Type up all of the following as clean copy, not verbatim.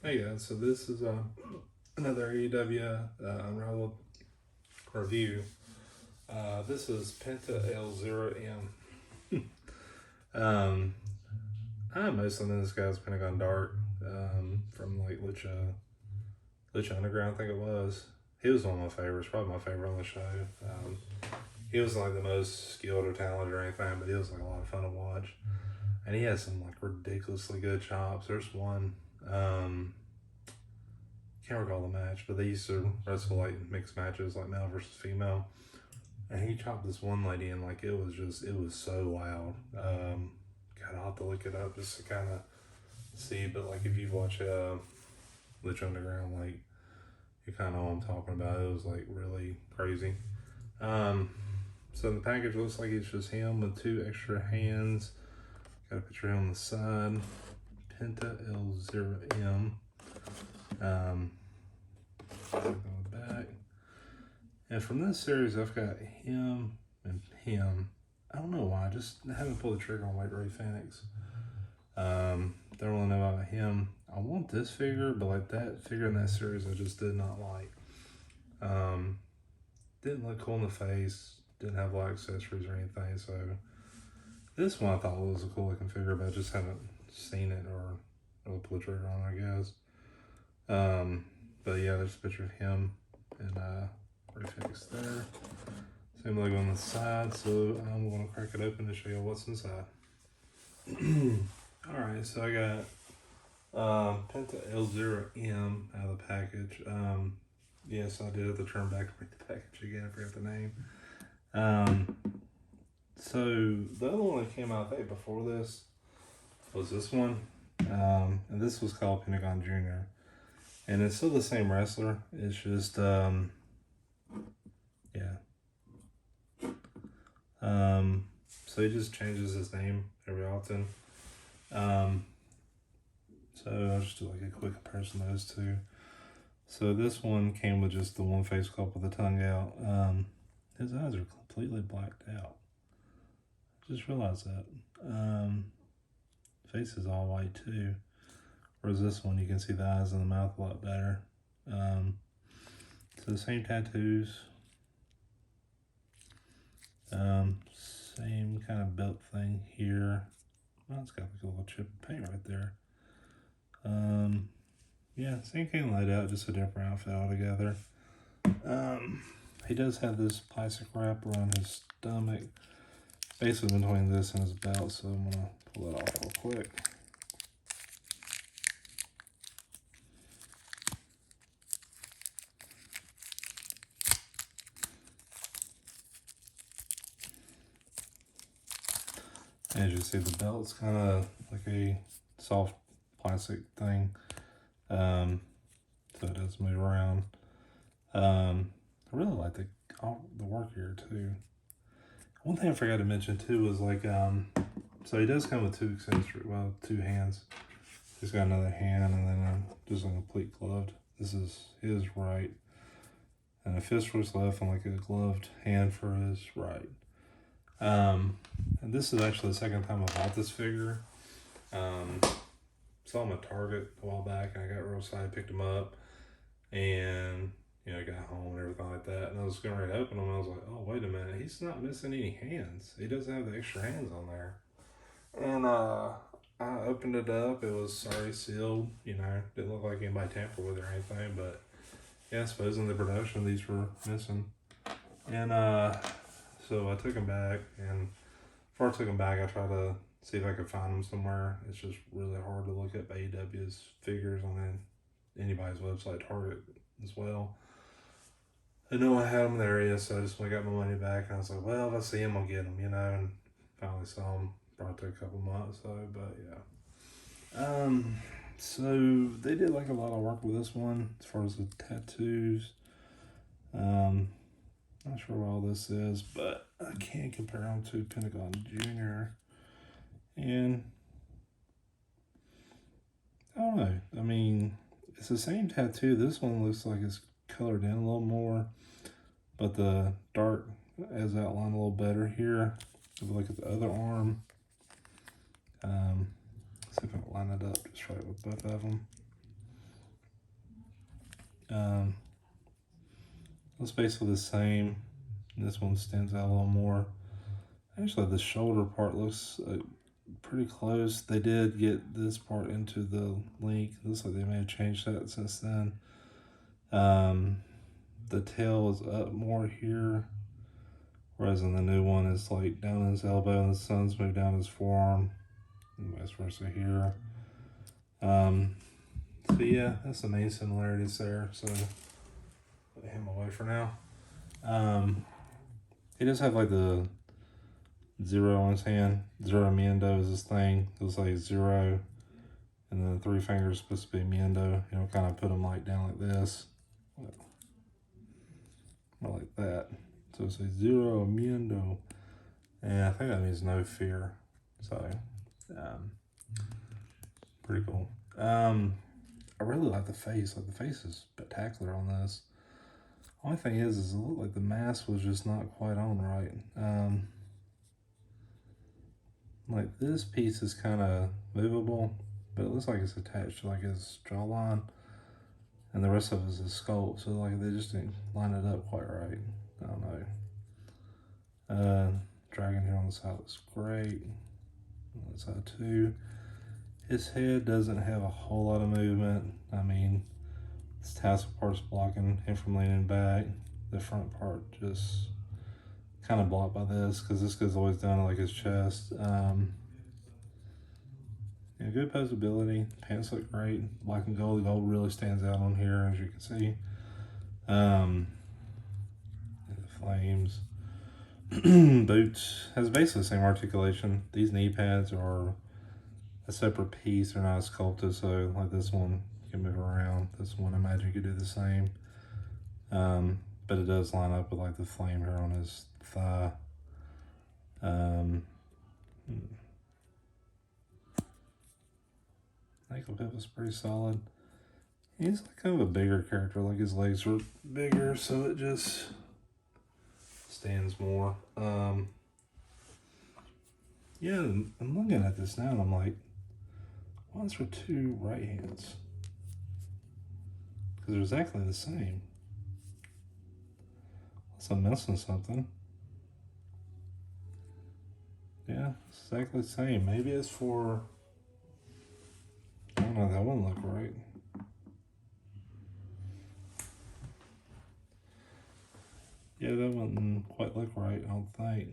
Hey guys, so this is another AEW Unrivaled review. This is Penta L0M. I mostly know this guy's Pentagon Dark from like Lucha Underground, I think it was. He was one of my favorites, probably my favorite on the show. He wasn't like the most skilled or talented or anything, but he was like a lot of fun to watch. And he has some like ridiculously good chops. There's one. Can't recall the match, but they used to wrestle like mixed matches, like male versus female. And he chopped this one lady, and like it was so loud. God, I'll have to look it up just to kind of see. But like if you watch Lucha Underground, like you kind of know what I'm talking about. It was like really crazy. Um, so the package looks like it's just him with two extra hands. Got a picture on the side. Penta L0M. Going back. And from this series, I've got him and him. I don't know why. I just haven't pulled the trigger on White Ray Phoenix. Don't really know about him. I want this figure, but like that figure in that series, I just did not like. Didn't look cool in the face. Didn't have a lot of accessories or anything. So this one I thought was a cool looking figure, but I just haven't seen it or pulled the trigger on it, I guess. But yeah, there's a picture of him and Ray Phoenix there. Same logo on the side, so I'm going to crack it open to show you what's inside. Alright, so I got Penta L0M out of the package. Yes, I did have to turn back and read the package again. I forgot the name. So the other one that came out, I think, before this was this one. And this was called Pentagon Jr. And it's still the same wrestler. It's just, yeah. So he just changes his name every often. So I'll just do like a quick comparison of those two. So this one came with just the one face club with the tongue out. His eyes are completely blacked out. Just realized that. Face is all white too. Whereas this one, you can see the eyes and the mouth a lot better. So the same tattoos. Same kind of belt thing here. Well, it's got like a little chip of paint right there. Yeah, same kind of laid out, just a different outfit altogether. He does have this plastic wrap around his stomach, basically between this and his belt, so I'm gonna pull that off real quick. As you see, the belt's kind of like a soft plastic thing, so it does move around. I really like the work here too. One thing I forgot to mention too was like, so he does come with two accessories, well, two hands. He's got another hand and then just a complete gloved. This is his right, and a fist for his left, and like a gloved hand for his right. And this is actually the second time I bought this figure. Saw him at Target a while back, and I got real excited, picked him up, and you know, got home and everything like that. And I was going to open him, and I was like, oh, wait a minute, he's not missing any hands. He doesn't have the extra hands on there. And I opened it up. It was already sealed. You know, didn't look like anybody tampered with it or anything. But yeah, I suppose in the production these were missing. And so I took them back, and before I took them back, I tried to see if I could find them somewhere. It's just really hard to look up AEW's figures on anybody's website, Target as well. I know I had them in the area, so I just went got my money back, and I was like, well, if I see them, I'll get them, you know. And finally saw them. Probably took a couple months though, but yeah. So they did like a lot of work with this one as far as the tattoos. Not sure what all this is, but I can compare them to Pentagon Jr. And I don't know. I mean, it's the same tattoo. This one looks like it's colored in a little more, but the dark is outlined a little better here. If we look at the other arm, see if I can line it up just right with both of them. It's basically the same. This one stands out a little more. Actually, the shoulder part looks pretty close. They did get this part into the link. Looks like they may have changed that since then. The tail is up more here, whereas in the new one it's like down his elbow and the sun's moved down his forearm, and vice versa here. So yeah, that's the main similarities there. So put him away for now. He does have like the zero on his hand. Zero Miendo is his thing. It was like zero, and then the three fingers supposed to be Miendo. You know, kind of put them like down like this, or like that. So it's like zero Miendo, and I think that means no fear. So, pretty cool. I really like the face. Like the face is spectacular on this. Only thing is it looked like the mask was just not quite on right. Like this piece is kind of movable, but it looks like it's attached to like his jawline, and the rest of it is his sculpt. So like they just didn't line it up quite right. I don't know. Dragon here on the side looks great. On that side too. His head doesn't have a whole lot of movement. I mean, this tassel part's blocking him from leaning back. The front part just kind of blocked by this because this goes always down to like his chest. Yeah, good posability. Pants look great. Black and gold. The gold really stands out on here, as you can see. The flames. Boots has basically the same articulation. These knee pads are a separate piece. They're not sculpted, so like this one you can move around. This one I imagine you could do the same. But it does line up with like the flame here on his thigh. Ankle pip is pretty solid. He's like kind of a bigger character, like his legs are bigger, so it just stands more. Yeah, I'm looking at this now and I'm like, why is there two right hands? Because they're exactly the same. Unless I'm missing something. Yeah, it's exactly the same. Maybe it's for, I don't know, that wouldn't look right. Yeah, that wouldn't quite look right, I don't think.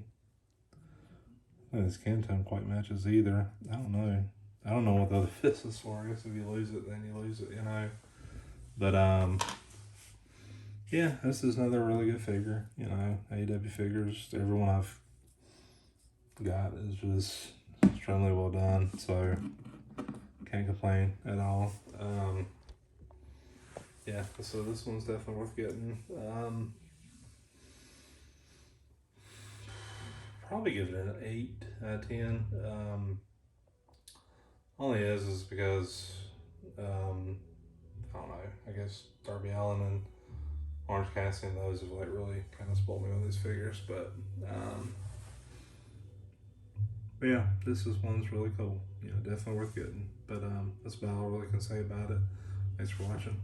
And his skin tone quite matches either. I don't know. I don't know what the other fist is for. I guess if you lose it, then you lose it, you know. But, yeah, this is another really good figure. You know, AEW figures, everyone I've got is just extremely well done. So, can't complain at all. Yeah, so this one's definitely worth getting. Probably give it an 8 out of 10. Only is because, I don't know, I guess Darby Allin and Orange Cassidy and those have like really kind of spoiled me with these figures. But yeah, this one's really cool. You know, definitely worth getting. But that's about all I really can say about it. Thanks for watching.